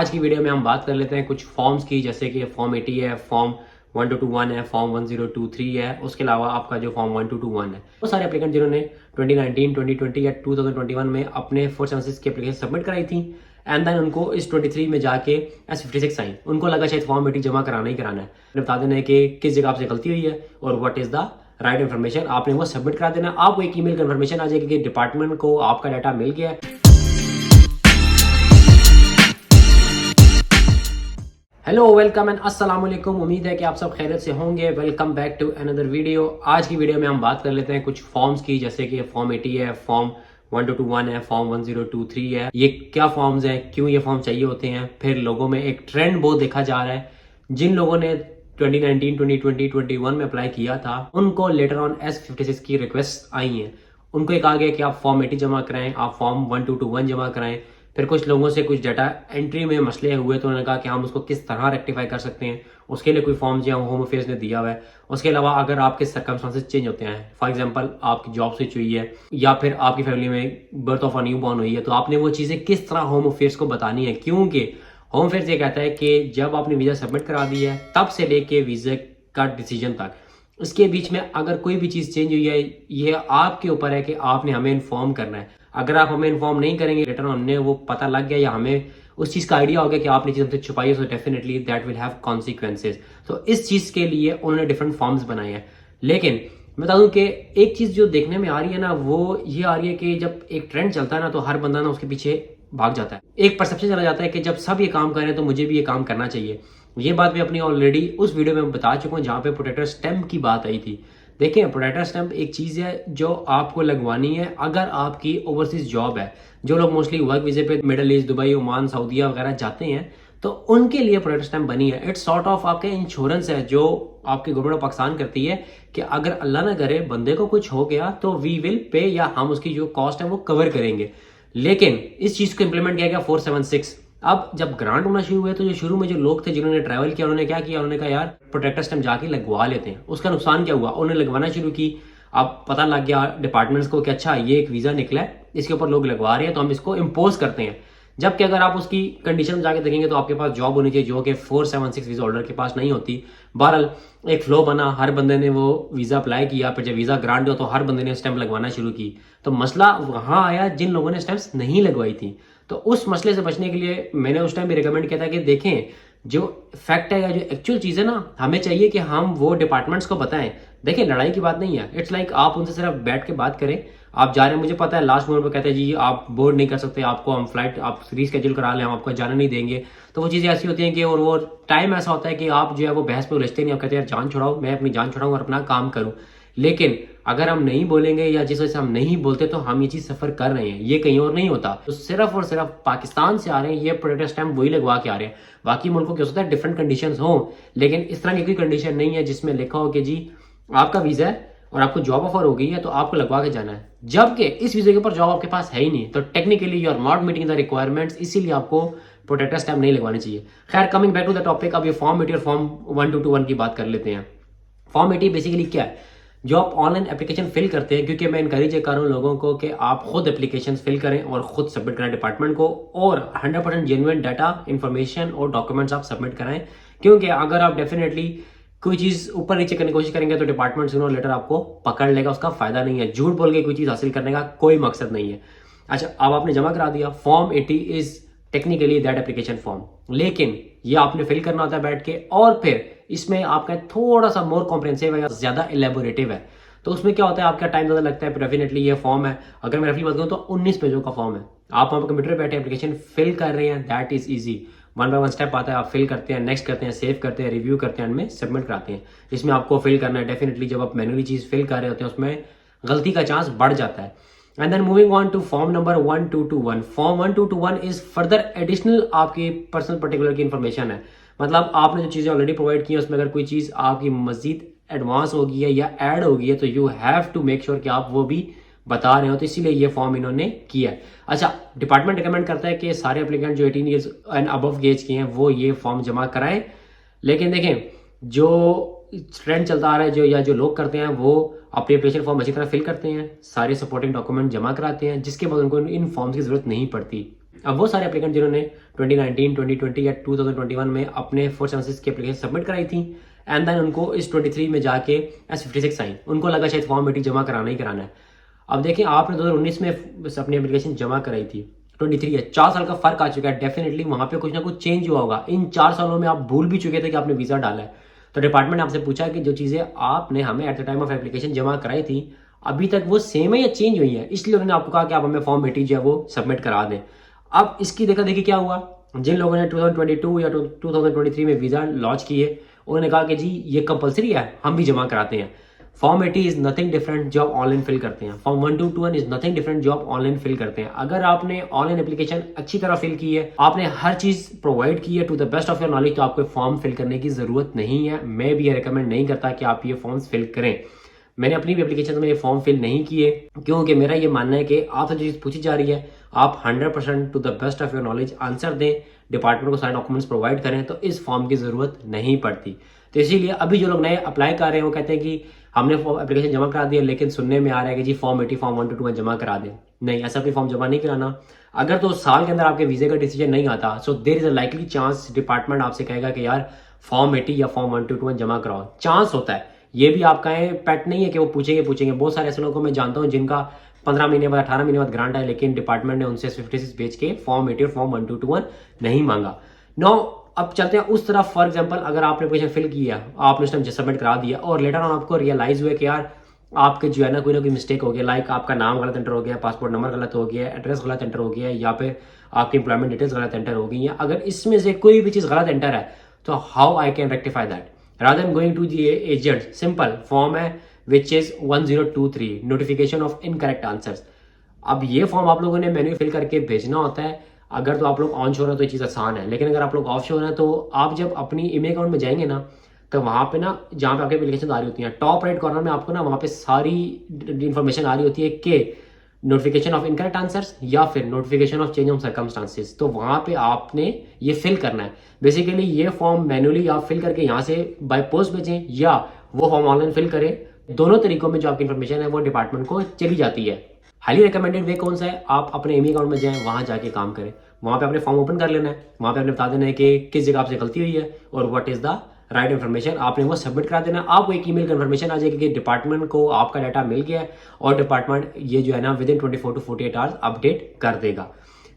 आज की वीडियो में हम बात कर लेते हैं कुछ फॉर्म्स की, जैसे कि फॉर्म 80 है, फॉर्म 1221 है, फॉर्म 1023 है, उसके अलावा आपका जो फॉर्म 1221 है। वो सारे एप्लीकेंट जिन्होंने 2019, 2020 या 2021 में अपने 476 की एप्लीकेशन सबमिट कराई थी एंड देन उनको इस 23 में जाके S56 आई, उनको लगा शायद फॉर्म 80 जमा कराना ही कराना है। बता देना है कि किस जगह आपसे गलती हुई है और what is the right information, आपने वो सबमिट करा देना। आपको एक ईमेल कन्फर्मेशन आ जाएगी कि डिपार्टमेंट को आपका डाटा मिल गया है। हेलो, वेलकम एंड अस्सलाम वालेकुम। उम्मीद है कि आप सब खैरियत से होंगे। Welcome back to another video. आज की वीडियो में हम बात कर लेते हैं कुछ फॉर्म्स की, जैसे कि फॉर्म 80 है, फॉर्म 1221 है, फॉर्म 1023 है। ये क्या फॉर्म्स हैं, क्यों ये फॉर्म चाहिए होते हैं। फिर लोगों में एक ट्रेंड बहुत देखा जा रहा है, जिन लोगों ने 2019, 2020, 2021 में अप्लाई किया था उनको लेटर ऑन S56 की रिक्वेस्ट आई हैं। उनको एक आ गया कि आप फॉर्म 80 जमा कराएं, आप फॉर्म 1221 जमा कराएं। फिर कुछ लोगों से कुछ डाटा एंट्री में मसले हुए तो उन्होंने कहा कि हम उसको किस तरह रेक्टिफाई कर सकते हैं, उसके लिए कोई फॉर्म जो होम अफेयर्स ने दिया हुआ है। उसके अलावा अगर आपके सर्कमस्टांसेस चेंज होते हैं, फॉर एग्जांपल आपकी जॉब स्विच हुई है या फिर आपकी फैमिली में birth of a new born हुई है, तो आपने वो चीज़ें किस तरह होम अफेयर्स को बतानी है। क्योंकि होम अफेयर्स ये कहता है कि जब आपने वीज़ा सबमिट करा दी है तब से लेके वीज़े का डिसीजन तक, इसके बीच में अगर कोई भी चीज़ चेंज हुई है, ये आपके ऊपर है कि आपने हमें इन्फॉर्म करना है। अगर आप हमें इन्फॉर्म नहीं करेंगे, रिटर्न हमने वो पता लग गया या हमें उस चीज़ का आइडिया हो गया कि आपने चीज़ हमसे छुपाई है, तो definitely that will have consequences. तो इस चीज़ के लिए उन्होंने डिफरेंट फॉर्म्स बनाए हैं। लेकिन मैं बता दूं कि एक चीज़ जो देखने में आ रही है ना, वो ये आ रही है कि जब एक ट्रेंड चलता है ना, तो हर बंदा ना उसके पीछे भाग जाता है। एक परसेप्शन चला जाता है कि जब सब ये काम करें तो मुझे भी ये काम करना चाहिए। ये बात मैं अपनी ऑलरेडी उस वीडियो में बता चुका हूँ जहाँ पे प्रोटेक्टर स्टैम्प की बात आई थी। देखिए, प्रोटेक्टर स्टैम्प एक चीज़ है जो आपको लगवानी है अगर आपकी ओवरसीज जॉब है। जो लोग मोस्टली वर्क वीजे पे मिडल ईस्ट, दुबई, ओमान, सऊदीया वगैरह जाते हैं, तो उनके लिए प्रोटेक्टर स्टैम्प बनी है। इट्स सॉर्ट ऑफ आपका इंश्योरेंस है जो आपकी गवर्नमेंट ऑफ पाकिस्तान करती है कि अगर अल्लाह ना करे बंदे को कुछ हो गया तो वी विल पे, या हम उसकी जो कॉस्ट है वो कवर करेंगे। लेकिन इस चीज़ को इंप्लीमेंट किया गया 476। अब जब ग्रांट होना शुरू हुए तो जो शुरू में जो लोग थे जिन्होंने ट्रैवल किया, उन्होंने क्या किया, उन्होंने कहा यार प्रोटेक्टर स्टैम्प जाके लगवा लेते हैं। उसका नुकसान क्या हुआ, उन्होंने लगवाना शुरू की। अब पता लग गया डिपार्टमेंट्स को कि अच्छा ये एक वीज़ा निकला है, इसके ऊपर लोग लगवा रहे हैं तो हम इसको इम्पोज करते हैं। जबकि अगर आप उसकी कंडीशन जाके देखेंगे तो आपके पास जॉब होनी चाहिए, जो कि 476 वीज़ा होल्डर के पास नहीं होती। बहरहाल एक फ्लो बना, हर बंदे ने वो वीज़ा अप्लाई किया, फिर जब वीज़ा ग्रांट हुआ तो हर बंदे ने स्टैंप लगवाना शुरू की। तो मसला वहाँ आया जिन लोगों ने स्टैंप्स नहीं लगवाई थी। तो उस मसले से बचने के लिए मैंने उस टाइम भी रिकमेंड किया था कि देखें जो फैक्ट है या जो एक्चुअल चीज़ है ना, हमें चाहिए कि हम वो डिपार्टमेंट्स को बताएं। देखिए, लड़ाई की बात नहीं है। इट्स लाइक आप उनसे सिर्फ बैठ के बात करें। आप जा रहे हैं, मुझे पता है लास्ट मोमेंट पर कहते हैं जी आप बोर्ड नहीं कर सकते, आपको हम फ्लाइट आप रीस्केड्यूल करा लें, हम आपको जाने नहीं देंगे। तो वो चीज़ें ऐसी होती हैं कि, और वो टाइम ऐसा होता है कि आप जो है वो बहस में उलझते नहीं, आप कहते हैं यार जान छुड़ाओ, मैं अपनी जान छुड़ाऊँ और अपना काम करूँ। लेकिन अगर हम नहीं बोलेंगे या जिस वजह से हम नहीं बोलते तो हम ये चीज़ सफ़र कर रहे हैं, ये कहीं और नहीं होता। तो सिर्फ और सिर्फ पाकिस्तान से आ रहे हैं ये प्रोटेक्टर स्टैम्प वही लगवा के आ रहे हैं। बाकी मुल्कों के हो सकता है डिफरेंट कंडीशंस हों, लेकिन इस तरह की कोई कंडीशन नहीं है जिसमें लिखा हो कि जी आपका वीज़ा है और आपको जॉब ऑफर हो गई है तो आपको लगवा के जाना है, जबकि इस वीज़े के ऊपर जॉब आपके पास है ही नहीं। तो technically you are not meeting the requirements, इसीलिए आपको प्रोटेक्टर स्टैम्प नहीं लगवानी चाहिए। खैर, coming back to the topic, अब ये फॉर्म 80 और फॉर्म 1221 की बात कर लेते हैं। फॉर्म 80 बेसिकली क्या है, जो आप ऑनलाइन एप्लीकेशन फिल करते हैं, क्योंकि मैं इनकरेज कर रहा हूँ लोगों को कि आप खुद एप्लीकेशन फिल करें और खुद सबमिट करें डिपार्टमेंट को, और 100% जेन्युइन डाटा, इन्फॉर्मेशन और डॉक्यूमेंट्स आप सबमिट कराएं। क्योंकि अगर आप डेफिनेटली कोई चीज़ ऊपर नीचे करने की कोशिश करेंगे तो डिपार्टमेंट सुनो लेटर आपको पकड़ लेगा, उसका फायदा नहीं है। झूठ बोल के कोई चीज़ हासिल करने का कोई मकसद नहीं है। अच्छा, अब आपने जमा करा दिया, form 80 is technically that application form, लेकिन ये आपने फिल करना होता है बैठ के, और फिर इसमें आपका थोड़ा सा मोर कॉम्प्रिहेंसिव है या ज़्यादा एलेबोरेटिव है। तो उसमें क्या होता है, आपका टाइम ज़्यादा लगता है। डेफिनेटली ये फॉर्म है, अगर मैं रफली बात करूँ तो 19 पेजों का फॉर्म है। आप वहाँ पर कंप्यूटर बैठे एप्लीकेशन फिल कर रहे हैं, that is easy. One by one step आता है, आप फिल करते हैं, नेक्स्ट करते हैं, सेव करते हैं, रिव्यू करते हैं, एंड में सबमिट कराते हैं। जिसमें आपको फिल करना है, डेफिनेटली जब आप मैनुअली चीज़ फिल कर रहे होते हैं उसमें गलती का चांस बढ़ जाता है। And then moving on to form number 1221। Form 1221 is further additional आपकी पर्सनल पर्टिकुलर की इंफॉर्मेशन है। मतलब आपने जो चीज़ें ऑलरेडी प्रोवाइड की हैं उसमें अगर कोई चीज़ आपकी मजीद एडवांस हो गई है या ऐड हो गई है तो you have to make sure कि आप वो भी बता रहे हो। तो इसीलिए ये फॉर्म इन्होंने किया है। अच्छा, डिपार्टमेंट रिकमेंड करता है कि सारे एप्लीकेंट जो 18 ईयर्स एंड अबव एज के हैं वो ये फॉर्म जमा कराएं। लेकिन देखें, जो ट्रेंड चलता आ रहा है, जो लोग करते हैं वो अपनी एप्लीकेशन फॉर्म अच्छी तरह फिल करते हैं, सारे सपोर्टिंग डॉक्यूमेंट जमा कराते हैं, जिसके बाद उनको इन फॉर्म्स की जरूरत नहीं पड़ती। अब वो सारे एप्लीकेंट जिन्होंने 2019, 2020 या 2021 में अपने 476 की एप्लीकेशन सबमिट कराई थी एंड देन उनको इस 23 में जाके S56 आई, उनको लगा शायद फॉर्म 80 जमा कराना ही कराना है। अब देखें आपने 2019 में अपनी एप्लीकेशन जमा कराई थी, 23 है, 4 साल का फर्क आ चुका है, डेफिनेटली वहां पे कुछ ना कुछ चेंज हुआ होगा। इन 4 सालों में आप भूल भी चुके थे कि आपने वीजा डाला है। तो डिपार्टमेंट ने आपसे पूछा कि जो चीजें आपने हमें at the time of application जमा कराई थी अभी तक वो सेम है या चेंज हुई है, इसलिए उन्होंने आपको कहा कि आप हमें फॉर्म 80 जो है वो सबमिट करा दें। अब इसकी देखा देखी क्या हुआ, जिन लोगों ने 2022 या 2023 में वीजा लॉन्च किए उन्होंने कहा कि जी ये कंपलसरी है, हम भी जमा कराते हैं। फॉर्म 80 इज नथिंग डिफरेंट जो आप ऑनलाइन फिल करते हैं। फॉर्म 1221 इज नथिंग डिफरेंट जो आप ऑनलाइन फिल करते हैं। अगर आपने ऑनलाइन एप्लीकेशन अच्छी तरह फिल की है, आपने हर चीज प्रोवाइड की है to the best of your knowledge, तो आपको फॉर्म फिल करने की जरूरत नहीं है। मैं भी ये रिकमेंड नहीं करता कि आप ये फॉर्म्स फिल करें। मैंने अपनी भी एप्लीकेशन में ये फॉर्म फिल नहीं किए क्योंकि मेरा ये मानना है कि आपसे जो चीज पूछी जा रही है आप 100% to the best of your knowledge answer दें, डिपार्टमेंट को सारे डॉक्यूमेंट्स प्रोवाइड करें, तो इस फॉर्म की जरूरत नहीं पड़ती। तो इसीलिए अभी जो लोग नए अप्लाई कर रहे हैं वो कहते हैं कि हमने एप्लीकेशन जमा करा दिया, लेकिन सुनने में आ रहा है कि जी फॉर्म 80 फॉर्म 122 जमा करा दें। नहीं, ऐसा कोई फॉर्म जमा नहीं कराना। अगर तो साल के अंदर आपके वीजे का डिसीजन नहीं आता, so there is a likely chance department आपसे कहेगा कि यार फॉर्म 80 या फॉर्म 122 जमा कराओ। चांस होता है, ये भी आपका पेट नहीं है कि वो पूछेंगे। बहुत सारे ऐसे लोगों को मैं जानता हूँ जिनका 15 महीने बाद 18 महीने बाद ग्रांट है, लेकिन डिपार्टमेंट ने उनसे 56 भेज के फॉर्म 80 और फॉर्म 1221 नहीं मांगा। नो, अब चलते हैं उस तरफ। फॉर एग्जांपल अगर आपने एप्लीकेशन फिल किया, आपने उस टाइम सबमिट करा दिया और लेटर ऑन आपको रियलाइज हुआ कि यार आपके जो है ना कोई मिस्टेक हो गया, लाइक आपका नाम गलत एंटर हो गया, पासपोर्ट नंबर गलत हो गया, एड्रेस गलत एंटर हो गया, या फिर आपकी इंप्लॉयमेंट डिटेल्स गलत एंटर हो गई, या अगर इसमें से कोई भी चीज गलत एंटर है तो how I can rectify that rather than going to the agent? Simple form है which is 1023 notification of incorrect answers. अब ये फॉर्म आप लोगों ने मैन्युअली फिल करके भेजना होता है। अगर तो आप लोग ऑन शोर है तो ये चीज़ आसान है, लेकिन अगर आप लोग ऑफ शोर है तो आप जब अपनी ईमेल अकाउंट में जाएंगे ना, तो वहाँ पे ना जहाँ पे आपकी एप्लीकेशन आ रही होती है टॉप राइट कॉर्नर में आपको ना वहाँ पे सारी इन्फॉर्मेशन आ रही होती है कि नोटिफिकेशन ऑफ इनकरेक्ट आंसर्स या फिर notification of change of circumstances. तो वहां पे आपने ये फिल करना है। बेसिकली ये फॉर्म मैन्युअली आप फिल करके यहाँ से बाय पोस्ट भेजें या वो फॉर्म ऑनलाइन फिल करें। दोनों तरीकों में जो आपकी इन्फॉर्मेशन है वो डिपार्टमेंट को चली जाती है। हाईली रिकमेंडेड वे कौन सा है, आप अपने ईमेल अकाउंट में जाएं, वहां जाके काम करें। वहां पे आपने फॉर्म ओपन कर लेना है, वहां पे आपने बता देना है कि किस जगह आपसे गलती हुई है और what is the right information, आपने वो सबमिट करा देना। आपको एक ईमेल कन्फर्मेशन आ जाएगी कि डिपार्टमेंट को आपका डाटा मिल गया है और डिपार्टमेंट ये जो है ना with in 24 to 48 hours update कर देगा।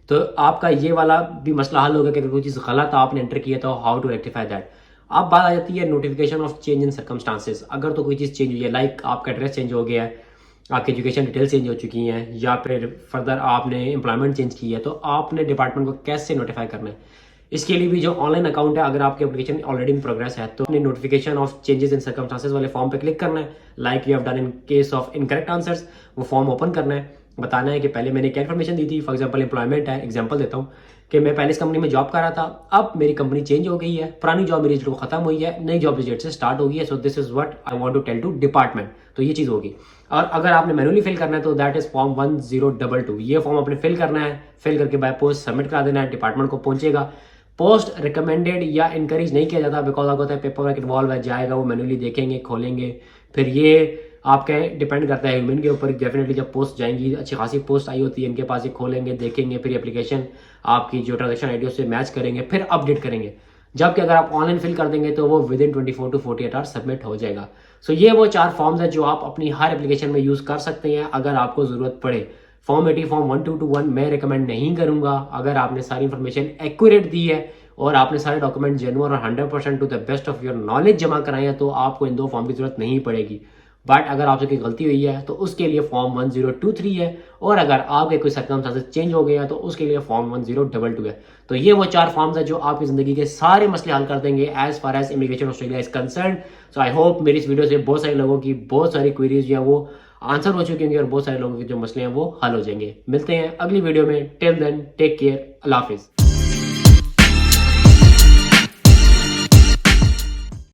तो आपका ये वाला भी मसला हल होगा कि अगर कोई चीज़ गलत आपने एंटर किया तो हाउ टू रेक्टिफाई दैट। अब बात आ जाती है notification of change in circumstances. अगर तो कोई चीज़ चेंज हुई है, लाइक आपका एड्रेस चेंज हो गया है, आपकी एजुकेशन डिटेल चेंज हो चुकी हैं, या फिर फर्दर आपने एम्प्लॉयमेंट चेंज की है, तो आपने डिपार्टमेंट को कैसे नोटिफाई करना है। इसके लिए भी जो ऑनलाइन अकाउंट है, अगर आपकी एप्लीकेशन ऑलरेडी इन प्रोग्रेस है तो अपने notification of changes in circumstances वाले फॉर्म पे क्लिक करना है, like you have done in case of incorrect answers. वो फॉर्म ओपन करना है, बताना है कि पहले मैंने क्या इन्फॉर्मेशन दी थी। फॉर एग्जांपल एम्प्लॉयमेंट है, एग्जांपल देता हूँ कि मैं पहले इस कंपनी में जॉब कर रहा था, अब मेरी कंपनी चेंज हो गई है, पुरानी जॉब मेरी जो खत्म हुई है, नई जॉब रिजेक्ट से स्टार्ट हो गई है, so this is what I want to tell to department. तो ये चीज़ होगी। और अगर आपने मैनुअली फिल करना है तो दैट इज फॉर्म 1022। ये फॉर्म आपने फिल करना है, फिल करके बाय पोस्ट सबमिट करा देना है, डिपार्टमेंट को पहुंचेगा। पोस्ट रिकमेंडेड या इंकरेज नहीं किया जाता, बिकॉज आपको होता है पेपर वर्क इन्वॉल्व है, जाएगा वो मैनुअली देखेंगे, खोलेंगे, फिर ये आपके डिपेंड करता है ह्यूमन के ऊपर। डेफिनेटली जब पोस्ट जाएंगी, अच्छी खासी पोस्ट आई होती है इनके पास, ये खोलेंगे, देखेंगे, फिर एप्लीकेशन आपकी जो ट्रांजेक्शन आईडी उससे मैच करेंगे, फिर अपडेट करेंगे। जबकि अगर आप ऑनलाइन फिल कर देंगे तो वो with in 24 to 48 hours submit हो जाएगा। सो ये वो 4 फॉर्म्स है जो आप अपनी हर एप्लीकेशन में यूज कर सकते हैं अगर आपको जरूरत पड़े। फॉर्म 80 फॉर्म 1221 मैं रिकमेंड नहीं करूंगा। अगर आपने सारी इन्फॉर्मेशन एक्यूरेट दी है और आपने सारे डॉक्यूमेंट जेन्युइन और 100% to the best of your knowledge जमा कराए हैं तो आपको इन 2 फॉर्म की जरूरत नहीं पड़ेगी। बट अगर आपसे कोई गलती हुई है तो उसके लिए फॉर्म 1023 है, और अगर आपके कोई सर्कमस्टेंसेस चेंज हो गए हैं तो उसके लिए फॉर्म 1022 है। तो ये वो 4 फॉर्म्स है जो आपकी जिंदगी के सारे मसले हल कर देंगे as far as immigration Australia is concern. So I hope मेरी इस वीडियो से बहुत सारे लोगों की बहुत सारी क्वेरीज जो है वो आंसर हो चुके होंगे और बहुत सारे लोगों के जो मसले हैं वो हल हो जाएंगे। मिलते हैं अगली वीडियो में। टिल देन टेक केयर, अल्लाह हाफिज।